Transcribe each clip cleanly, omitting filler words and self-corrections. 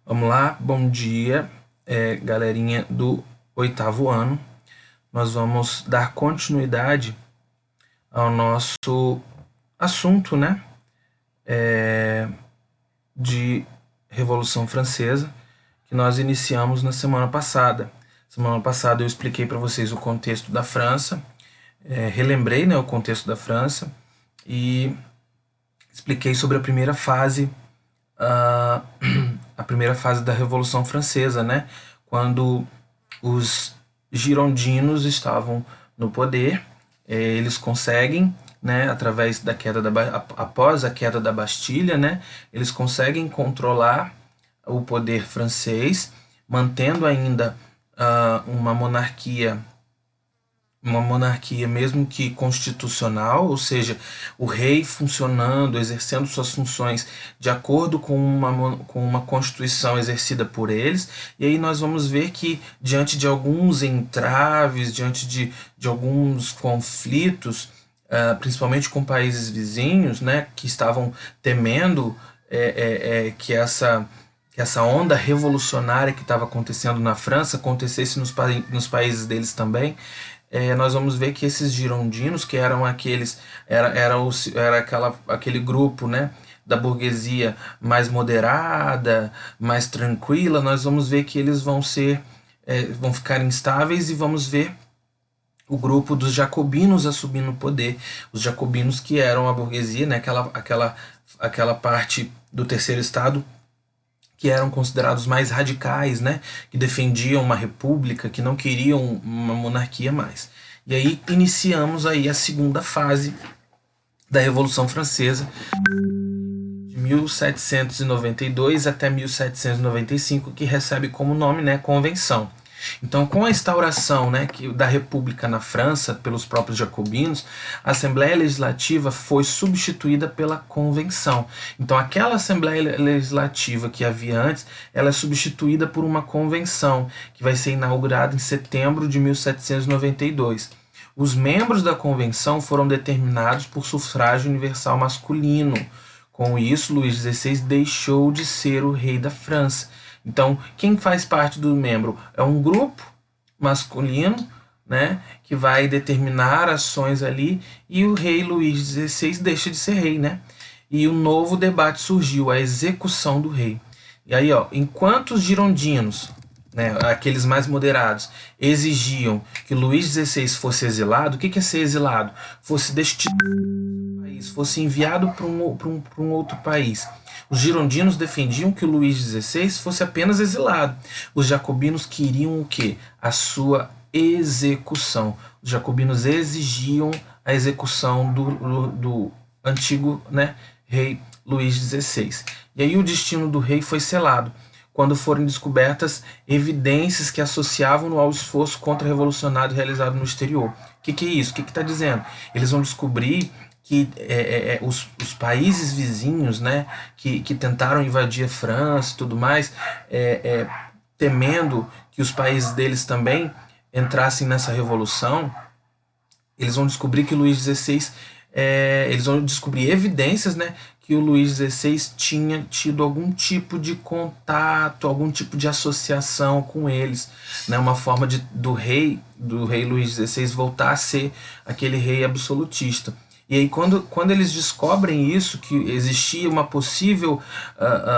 Vamos lá, bom dia, galerinha do oitavo ano. Nós vamos dar continuidade ao nosso assunto, né, de Revolução Francesa, que nós iniciamos na semana passada. Semana passada eu expliquei para vocês o contexto da França, relembrei, né, o contexto da França e expliquei sobre a primeira fase a primeira fase da Revolução Francesa, né? Quando os girondinos estavam no poder, eles conseguem, né, através da queda após a queda da Bastilha, né, eles conseguem controlar o poder francês, mantendo ainda uma monarquia mesmo que constitucional, ou seja, o rei funcionando, exercendo suas funções de acordo com uma constituição exercida por eles. E aí nós vamos ver que, diante de alguns entraves, diante de alguns conflitos, principalmente com países vizinhos, né, que estavam temendo que essa onda revolucionária que estava acontecendo na França acontecesse nos países deles também. Nós vamos ver que esses girondinos, que eram aqueles, aquele grupo, né, da burguesia mais moderada, mais tranquila, nós vamos ver que eles vão ficar instáveis, e vamos ver o grupo dos jacobinos assumindo o poder. Os jacobinos, que eram a burguesia, né, aquela parte do terceiro estado, que eram considerados mais radicais, né, que defendiam uma república, que não queriam uma monarquia mais. E aí iniciamos aí a segunda fase da Revolução Francesa, de 1792 até 1795, que recebe como nome, né, Convenção. Então, com a instauração, né, da República na França pelos próprios jacobinos, a Assembleia Legislativa foi substituída pela Convenção. Então, aquela Assembleia Legislativa que havia antes, ela é substituída por uma Convenção, que vai ser inaugurada em setembro de 1792. Os membros da Convenção foram determinados por sufrágio universal masculino. Com isso, Luís XVI deixou de ser o rei da França. Então, quem faz parte do membro é um grupo masculino, né, que vai determinar ações ali, e o rei Luís XVI deixa de ser rei, né? E um novo debate surgiu, a execução do rei. E aí, enquanto os girondinos, né, aqueles mais moderados, exigiam que Luís XVI fosse exilado, o que é ser exilado? Fosse destituído do país, fosse enviado para um outro país. Os girondinos defendiam que o Luís XVI fosse apenas exilado. Os jacobinos queriam o quê? A sua execução. Os jacobinos exigiam a execução do antigo, né, rei Luís XVI. E aí o destino do rei foi selado quando foram descobertas evidências que associavam-no ao esforço contra-revolucionário realizado no exterior. O que é isso? O que está dizendo? Eles vão descobrir que os países vizinhos, né, que tentaram invadir a França e tudo mais, temendo que os países deles também entrassem nessa revolução, eles vão descobrir que Luís XVI, eles vão descobrir evidências, né, que o Luís XVI tinha tido algum tipo de contato, algum tipo de associação com eles, né, uma forma do rei Luís XVI voltar a ser aquele rei absolutista. E aí quando eles descobrem isso, que existia uma possível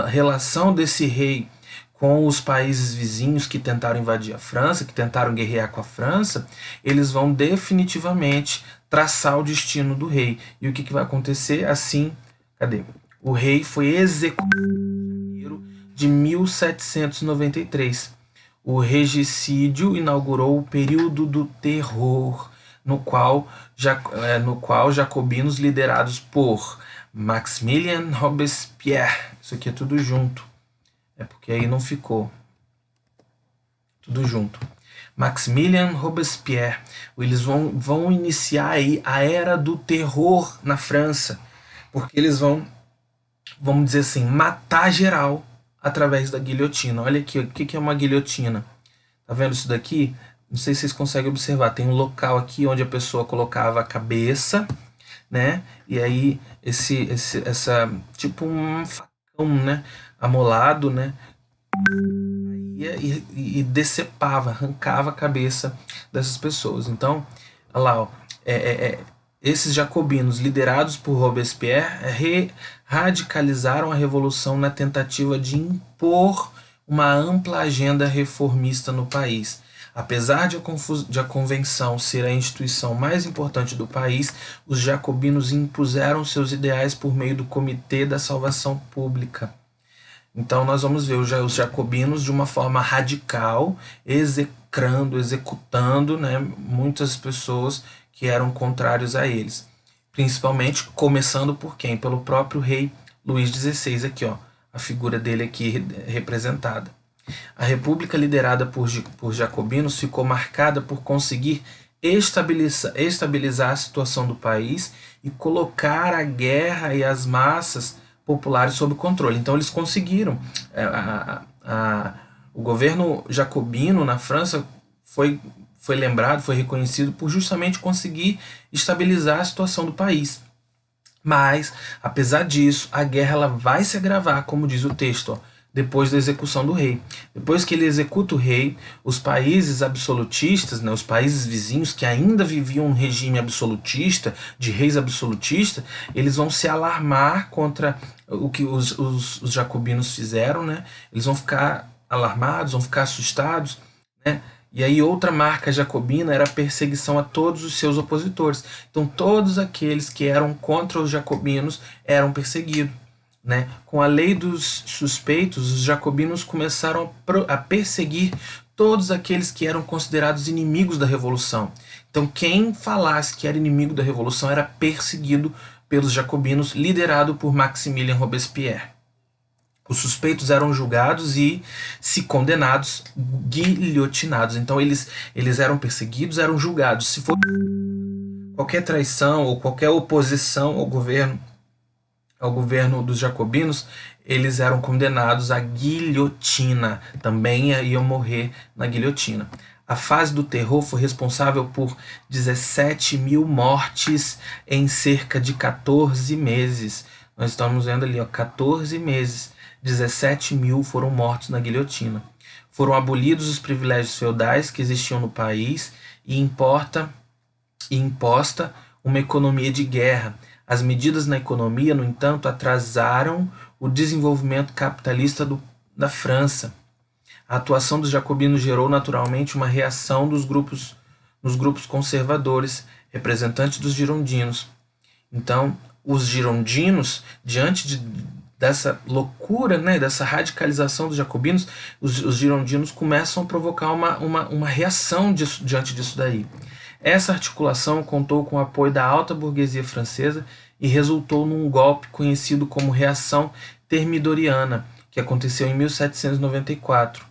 relação desse rei com os países vizinhos que tentaram invadir a França, que tentaram guerrear com a França, eles vão definitivamente traçar o destino do rei. E o que vai acontecer? Assim, cadê? O rei foi executado em janeiro de 1793. O regicídio inaugurou o período do terror, no qual jacobinos liderados por Maximilien Robespierre, isso aqui é tudo junto, porque aí não ficou tudo junto, Maximilien Robespierre, eles vão iniciar aí a era do terror na França, porque eles vamos dizer assim, matar geral através da guilhotina. Olha aqui, o que é uma guilhotina? Tá vendo isso daqui? Não sei se vocês conseguem observar. Tem um local aqui onde a pessoa colocava a cabeça, né? E aí essa tipo um facão, né, amolado, né, e decepava, arrancava a cabeça dessas pessoas. Então, olha lá, ó, esses jacobinos liderados por Robespierre radicalizaram a revolução na tentativa de impor uma ampla agenda reformista no país. Apesar de a convenção ser a instituição mais importante do país, os jacobinos impuseram seus ideais por meio do Comitê da Salvação Pública. Então nós vamos ver os jacobinos de uma forma radical, executando, né, muitas pessoas que eram contrários a eles. Principalmente começando por quem? Pelo próprio rei Luís XVI, aqui, ó, a figura dele aqui representada. A república liderada por jacobinos ficou marcada por conseguir estabilizar a situação do país e colocar a guerra e as massas populares sob controle. Então eles conseguiram. O governo jacobino na França foi lembrado, foi reconhecido por justamente conseguir estabilizar a situação do país. Mas, apesar disso, a guerra ela vai se agravar, como diz o texto, ó, depois da execução do rei. Depois que ele executa o rei, os países absolutistas, né, os países vizinhos que ainda viviam um regime absolutista, de reis absolutistas, eles vão se alarmar contra o que os jacobinos fizeram, né? Eles vão ficar alarmados, vão ficar assustados, né? E aí outra marca jacobina era a perseguição a todos os seus opositores. Então todos aqueles que eram contra os jacobinos eram perseguidos. Né? Com a lei dos suspeitos, os jacobinos começaram a perseguir todos aqueles que eram considerados inimigos da Revolução. Então, quem falasse que era inimigo da Revolução era perseguido pelos jacobinos, liderado por Maximilien Robespierre. Os suspeitos eram julgados e, se condenados, guilhotinados. Então, eles eram perseguidos, eram julgados. Se for qualquer traição ou qualquer oposição ao governo dos jacobinos, eles eram condenados à guilhotina, também iam morrer na guilhotina. A fase do terror foi responsável por 17 mil mortes em cerca de 14 meses. Nós estamos vendo ali, ó, 14 meses, 17 mil foram mortos na guilhotina. Foram abolidos os privilégios feudais que existiam no país e imposta uma economia de guerra. As medidas na economia, no entanto, atrasaram o desenvolvimento capitalista da França. A atuação dos jacobinos gerou naturalmente uma reação nos grupos conservadores, representantes dos girondinos. Então, os girondinos, diante dessa loucura, né, dessa radicalização dos jacobinos, os girondinos começam a provocar uma reação diante disso daí. Essa articulação contou com o apoio da alta burguesia francesa e resultou num golpe conhecido como Reação Thermidoriana, que aconteceu em 1794.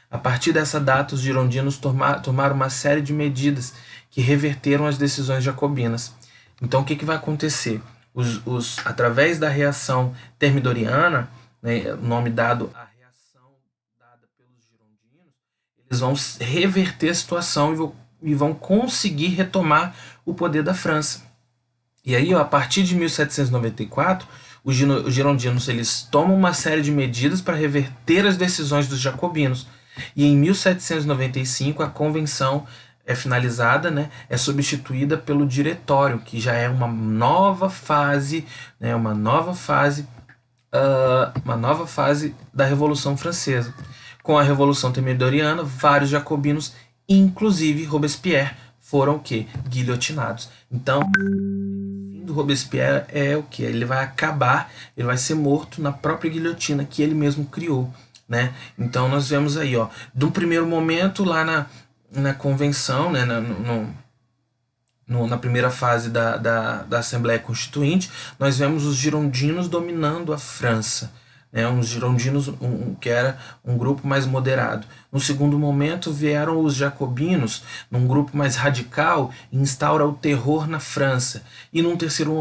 A partir dessa data, os girondinos tomaram uma série de medidas que reverteram as decisões jacobinas. Então, o que vai acontecer? Através da Reação Thermidoriana, né, nome dado à reação dada pelos girondinos, eles vão reverter a situação e vão conseguir retomar o poder da França. E aí, ó, a partir de 1794, os girondinos eles tomam uma série de medidas para reverter as decisões dos jacobinos. E em 1795 a convenção é finalizada, né, é substituída pelo diretório, que já é uma nova fase, né, uma nova fase da Revolução Francesa. Com a Revolução Thermidoriana, vários jacobinos, inclusive Robespierre, foram o quê? Guilhotinados. Então, o fim do Robespierre é o quê? Ele vai acabar, ele vai ser morto na própria guilhotina que ele mesmo criou, né? Então nós vemos aí, ó, de um primeiro momento lá na convenção, né, na primeira fase da Assembleia Constituinte, nós vemos os girondinos dominando a França. Uns girondinos, que era um grupo mais moderado. No segundo momento vieram os jacobinos, num grupo mais radical, e instaura o terror na França. E num terceiro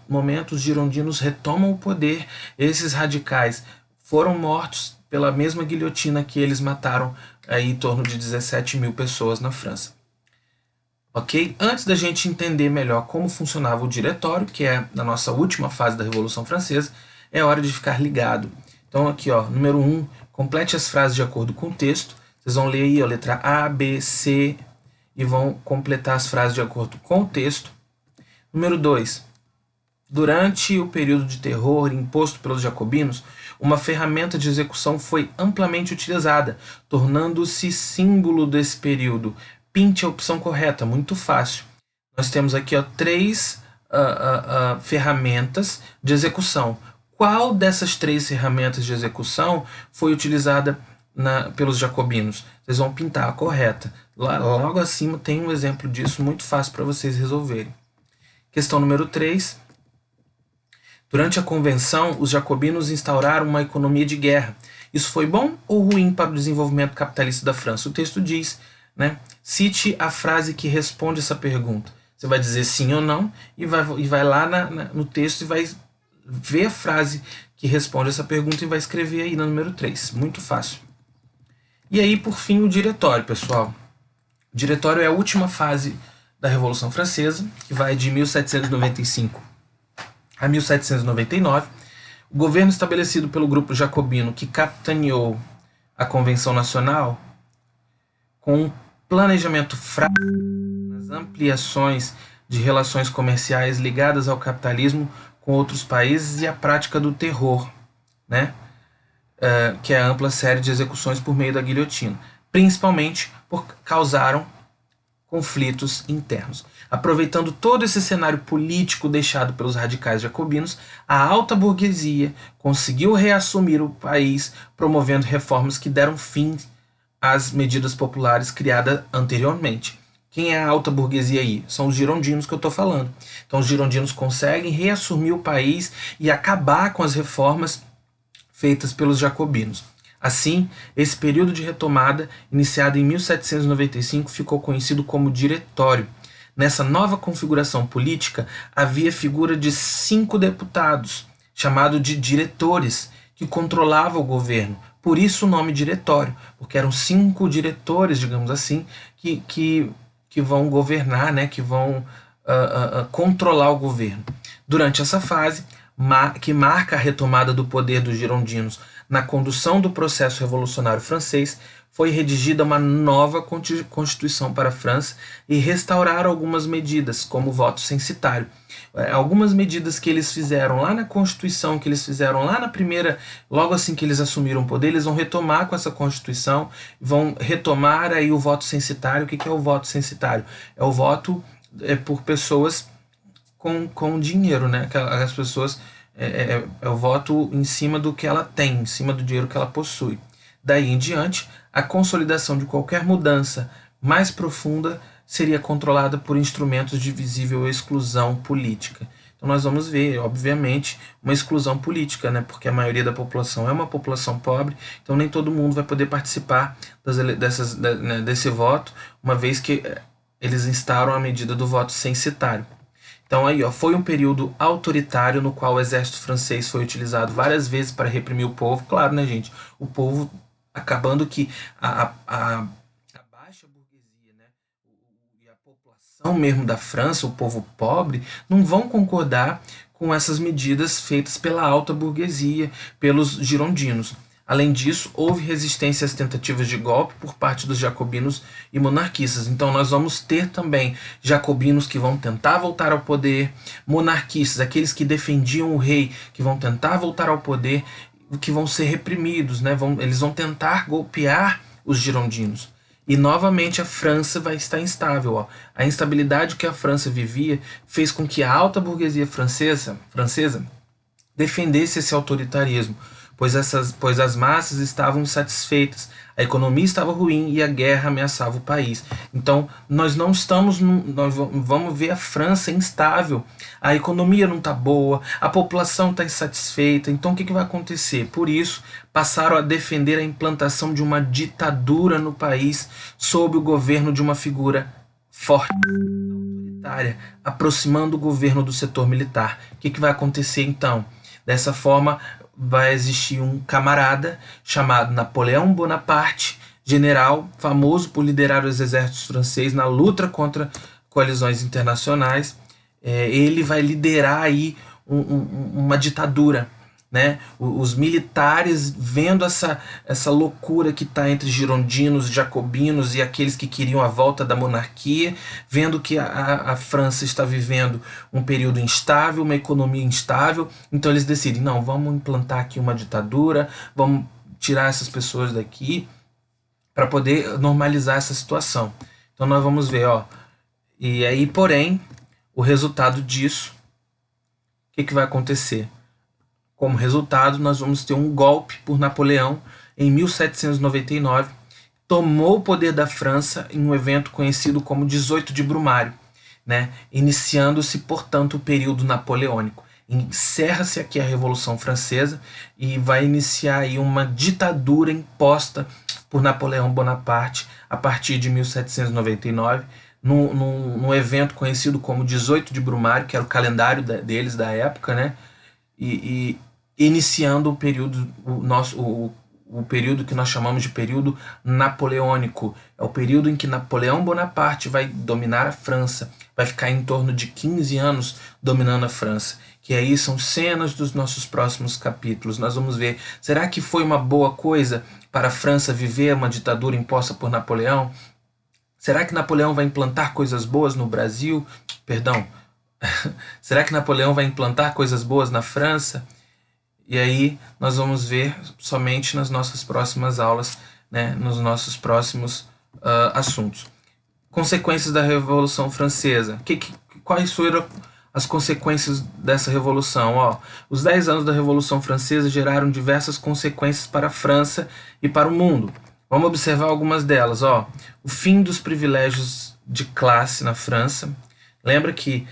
momento os girondinos retomam o poder. Esses radicais foram mortos pela mesma guilhotina que eles mataram aí em torno de 17 mil pessoas na França. Ok? Antes da gente entender melhor como funcionava o diretório, que é na nossa última fase da Revolução Francesa, é hora de ficar ligado. Então aqui, ó, número 1, complete as frases de acordo com o texto. Vocês vão ler aí, ó, letra A, B, C, e vão completar as frases de acordo com o texto. Número 2. Durante o período de terror imposto pelos jacobinos, uma ferramenta de execução foi amplamente utilizada, tornando-se símbolo desse período. Pinte a opção correta, muito fácil. Nós temos aqui, ó, 3 ferramentas de execução. Qual dessas 3 ferramentas de execução foi utilizada pelos jacobinos? Vocês vão pintar a correta. Logo acima tem um exemplo disso muito fácil para vocês resolverem. Questão número 3. Durante a convenção, os jacobinos instauraram uma economia de guerra. Isso foi bom ou ruim para o desenvolvimento capitalista da França? O texto diz, né? Cite a frase que responde essa pergunta. Você vai dizer sim ou não e vai lá no texto e vai ver a frase que responde essa pergunta e vai escrever aí no número 3. Muito fácil. E aí, por fim, o diretório, pessoal. O diretório é a última fase da Revolução Francesa, que vai de 1795 a 1799. O governo estabelecido pelo grupo jacobino que capitaneou a Convenção Nacional, com um planejamento fraco nas ampliações de relações comerciais ligadas ao capitalismo com outros países e a prática do terror, né? Que é a ampla série de execuções por meio da guilhotina, principalmente causaram conflitos internos. Aproveitando todo esse cenário político deixado pelos radicais jacobinos, a alta burguesia conseguiu reassumir o país, promovendo reformas que deram fim às medidas populares criadas anteriormente. Quem é a alta burguesia aí? São os girondinos que eu estou falando. Então os girondinos conseguem reassumir o país e acabar com as reformas feitas pelos jacobinos. Assim, esse período de retomada, iniciado em 1795, ficou conhecido como Diretório. Nessa nova configuração política, havia a figura de 5 deputados, chamado de diretores, que controlavam o governo. Por isso o nome Diretório, porque eram 5 diretores, digamos assim, que vão governar, né, que vão controlar o governo. Durante essa fase, que marca a retomada do poder dos girondinos na condução do processo revolucionário francês, foi redigida uma nova Constituição para a França e restauraram algumas medidas, como o voto censitário. Algumas medidas que eles fizeram lá na Constituição, que eles fizeram lá na primeira, logo assim que eles assumiram o poder, eles vão retomar com essa Constituição, vão retomar aí o voto censitário. O que é o voto censitário? É o voto por pessoas com dinheiro, né? As pessoas é o voto em cima do que ela tem, em cima do dinheiro que ela possui. Daí em diante, a consolidação de qualquer mudança mais profunda seria controlada por instrumentos de visível exclusão política. Então nós vamos ver, obviamente, uma exclusão política, né? Porque a maioria da população é uma população pobre, então nem todo mundo vai poder participar desse voto, uma vez que eles instauram a medida do voto censitário. Então aí, ó, foi um período autoritário no qual o exército francês foi utilizado várias vezes para reprimir o povo. Claro, né, gente? O povo acabando que a baixa burguesia, né, e a população mesmo da França, o povo pobre, não vão concordar com essas medidas feitas pela alta burguesia, pelos girondinos. Além disso, houve resistência às tentativas de golpe por parte dos jacobinos e monarquistas. Então nós vamos ter também jacobinos que vão tentar voltar ao poder, monarquistas, aqueles que defendiam o rei, que vão tentar voltar ao poder, que vão ser reprimidos, né? Eles vão tentar golpear os girondinos. E novamente a França vai estar instável. Ó. A instabilidade que a França vivia fez com que a alta burguesia francesa defendesse esse autoritarismo, pois as massas estavam insatisfeitas, a economia estava ruim e a guerra ameaçava o país. Então nós não estamos, nós vamos ver a França instável, a economia não está boa, a população está insatisfeita. Então o que vai acontecer? Por isso passaram a defender a implantação de uma ditadura no país sob o governo de uma figura forte, autoritária, aproximando o governo do setor militar. O que vai acontecer então? Dessa forma vai existir um camarada chamado Napoleão Bonaparte, general famoso por liderar os exércitos franceses na luta contra coalizões internacionais. Ele vai liderar aí uma ditadura. né? Os militares vendo essa loucura que está entre girondinos, jacobinos e aqueles que queriam a volta da monarquia, vendo que a França está vivendo um período instável, uma economia instável, então eles decidem, não, vamos implantar aqui uma ditadura, vamos tirar essas pessoas daqui para poder normalizar essa situação. Então nós vamos ver, ó, e aí, porém, o resultado disso, o que vai acontecer? Como resultado, nós vamos ter um golpe por Napoleão em 1799, tomou o poder da França em um evento conhecido como 18 de Brumário, né? Iniciando-se, portanto, o período napoleônico. Encerra-se aqui a Revolução Francesa e vai iniciar aí uma ditadura imposta por Napoleão Bonaparte a partir de 1799, num evento conhecido como 18 de Brumário, que era o calendário deles da época, né? E iniciando o período, o período que nós chamamos de período napoleônico. É o período em que Napoleão Bonaparte vai dominar a França, vai ficar em torno de 15 anos dominando a França. Que aí são cenas dos nossos próximos capítulos. Nós vamos ver, será que foi uma boa coisa para a França viver uma ditadura imposta por Napoleão? Será que Napoleão vai implantar coisas boas no Brasil? Perdão. Será que Napoleão vai implantar coisas boas na França? E aí nós vamos ver somente nas nossas próximas aulas, né, nos nossos próximos assuntos. Consequências da Revolução Francesa. Quais foram as consequências dessa revolução? Ó, os 10 anos da Revolução Francesa geraram diversas consequências para a França e para o mundo. Vamos observar algumas delas. Ó, o fim dos privilégios de classe na França. Lembra que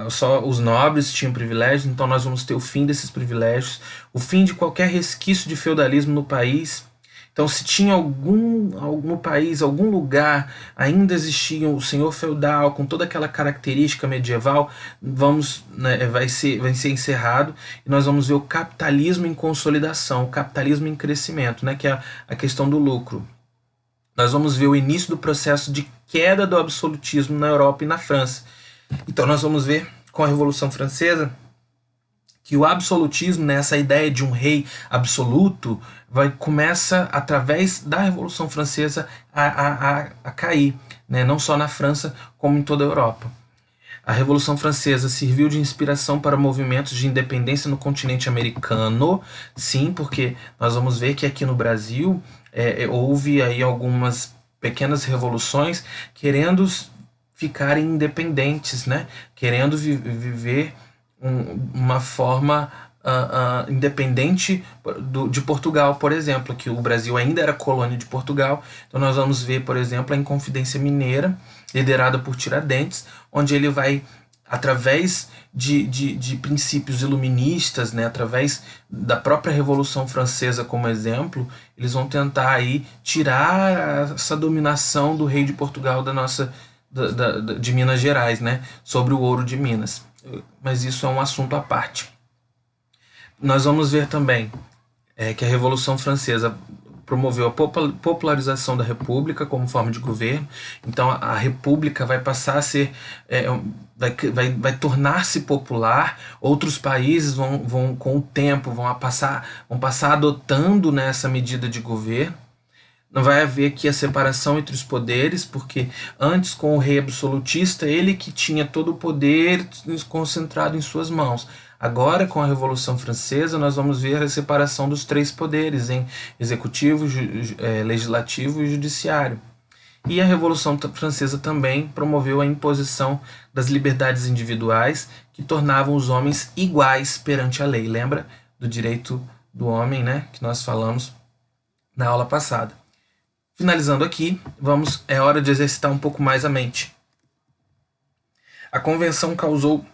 só os nobres tinham privilégios, então nós vamos ter o fim desses privilégios, o fim de qualquer resquício de feudalismo no país. Então, se tinha algum país, algum lugar, ainda existia o senhor feudal com toda aquela característica medieval, vai ser encerrado e nós vamos ver o capitalismo em consolidação, o capitalismo em crescimento, né, que é a questão do lucro. Nós vamos ver o início do processo de queda do absolutismo na Europa e na França. Então nós vamos ver com a Revolução Francesa que o absolutismo, né, essa ideia de um rei absoluto, começa através da Revolução Francesa a cair, né, não só na França, como em toda a Europa. A Revolução Francesa serviu de inspiração para movimentos de independência no continente americano, sim, porque nós vamos ver que aqui no Brasil houve aí algumas pequenas revoluções querendo ficarem independentes, né? Querendo viver uma forma independente de Portugal, por exemplo, que o Brasil ainda era colônia de Portugal. Então nós vamos ver, por exemplo, a Inconfidência Mineira, liderada por Tiradentes, onde ele vai, através de princípios iluministas, né, através da própria Revolução Francesa como exemplo, eles vão tentar aí tirar essa dominação do rei de Portugal de Minas Gerais, né, sobre o ouro de Minas. Mas isso é um assunto à parte. Nós vamos ver também que a Revolução Francesa promoveu a popularização da República como forma de governo. Então a República vai passar a ser, vai tornar-se popular. Outros países vão com o tempo vão passar adotando nessa medida de governo. Não vai haver aqui a separação entre os poderes, porque antes, com o rei absolutista, ele que tinha todo o poder concentrado em suas mãos. Agora, com a Revolução Francesa, nós vamos ver a separação dos 3 poderes, em executivo, legislativo e judiciário. E a Revolução Francesa também promoveu a imposição das liberdades individuais, que tornavam os homens iguais perante a lei. Lembra do direito do homem, né, que nós falamos na aula passada. Finalizando aqui, é hora de exercitar um pouco mais a mente. A convenção causou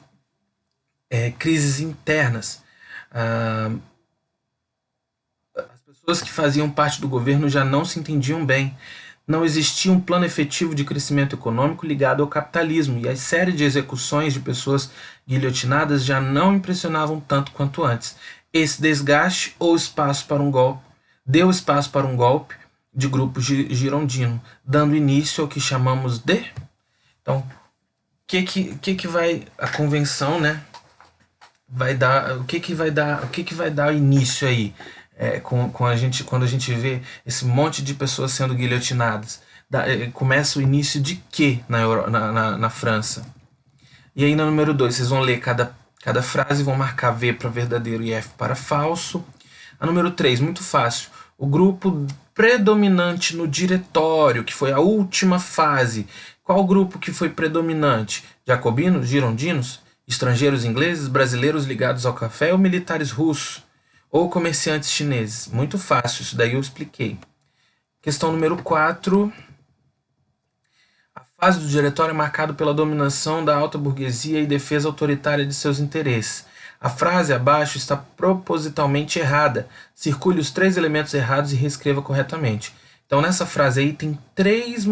crises internas. As pessoas que faziam parte do governo já não se entendiam bem. Não existia um plano efetivo de crescimento econômico ligado ao capitalismo, e a série de execuções de pessoas guilhotinadas já não impressionavam tanto quanto antes. Esse desgaste deu espaço para um golpe de grupo girondino, dando início ao que chamamos de... Então, que vai a convenção, né, vai dar, o que vai dar início aí, com a gente, quando a gente vê esse monte de pessoas sendo guilhotinadas? Começa o início de quê na França? E aí no número 2 vocês vão ler cada frase, vão marcar V para verdadeiro e F para falso. A número 3 muito fácil. O grupo predominante no diretório, que foi a última fase. Qual grupo que foi predominante? Jacobinos, girondinos, estrangeiros ingleses, brasileiros ligados ao café ou militares russos? Ou comerciantes chineses? Muito fácil, isso daí eu expliquei. Questão número 4. A fase do diretório é marcada pela dominação da alta burguesia e defesa autoritária de seus interesses. A frase abaixo está propositalmente errada. Circule os 3 elementos errados e reescreva corretamente. Então, nessa frase aí, tem três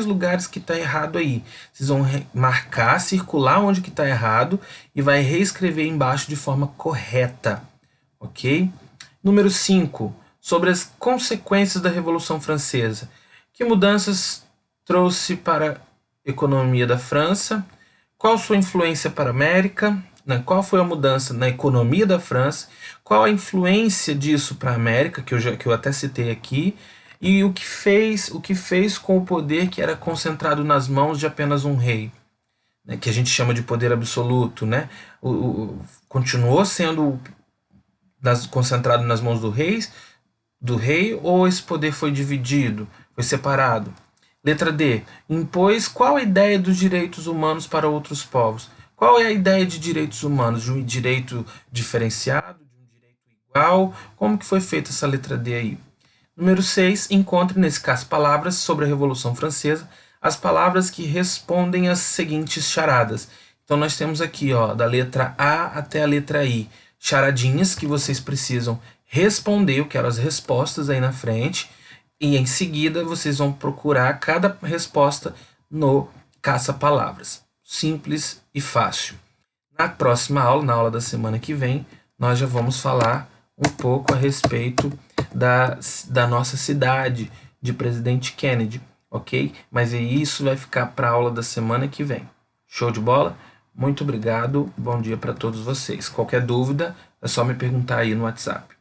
lugares que está errado aí. Vocês vão marcar, circular onde que está errado e vai reescrever embaixo de forma correta. Ok? Número 5. Sobre as consequências da Revolução Francesa. Que mudanças trouxe para a economia da França? Qual sua influência para a América? Qual foi a mudança na economia da França? Qual a influência disso para a América, que eu até citei aqui? E o que fez com o poder que era concentrado nas mãos de apenas um rei, né, que a gente chama de poder absoluto, né? Continuou sendo concentrado nas mãos do rei, ou esse poder foi dividido, foi separado? Letra D. Impôs qual a ideia dos direitos humanos para outros povos? Qual é a ideia de direitos humanos? De um direito diferenciado? De um direito igual? Como que foi feita essa letra D aí? Número 6. Encontre nesse caso palavras sobre a Revolução Francesa, as palavras que respondem às seguintes charadas. Então nós temos aqui, ó, da letra A até a letra I, charadinhas que vocês precisam responder, eu quero as respostas aí na frente, e em seguida vocês vão procurar cada resposta no caça-palavras. Simples e fácil. Na próxima aula, na aula da semana que vem, nós já vamos falar um pouco a respeito da nossa cidade, de Presidente Kennedy, ok? Mas isso vai ficar para a aula da semana que vem. Show de bola? Muito obrigado, bom dia para todos vocês. Qualquer dúvida é só me perguntar aí no WhatsApp.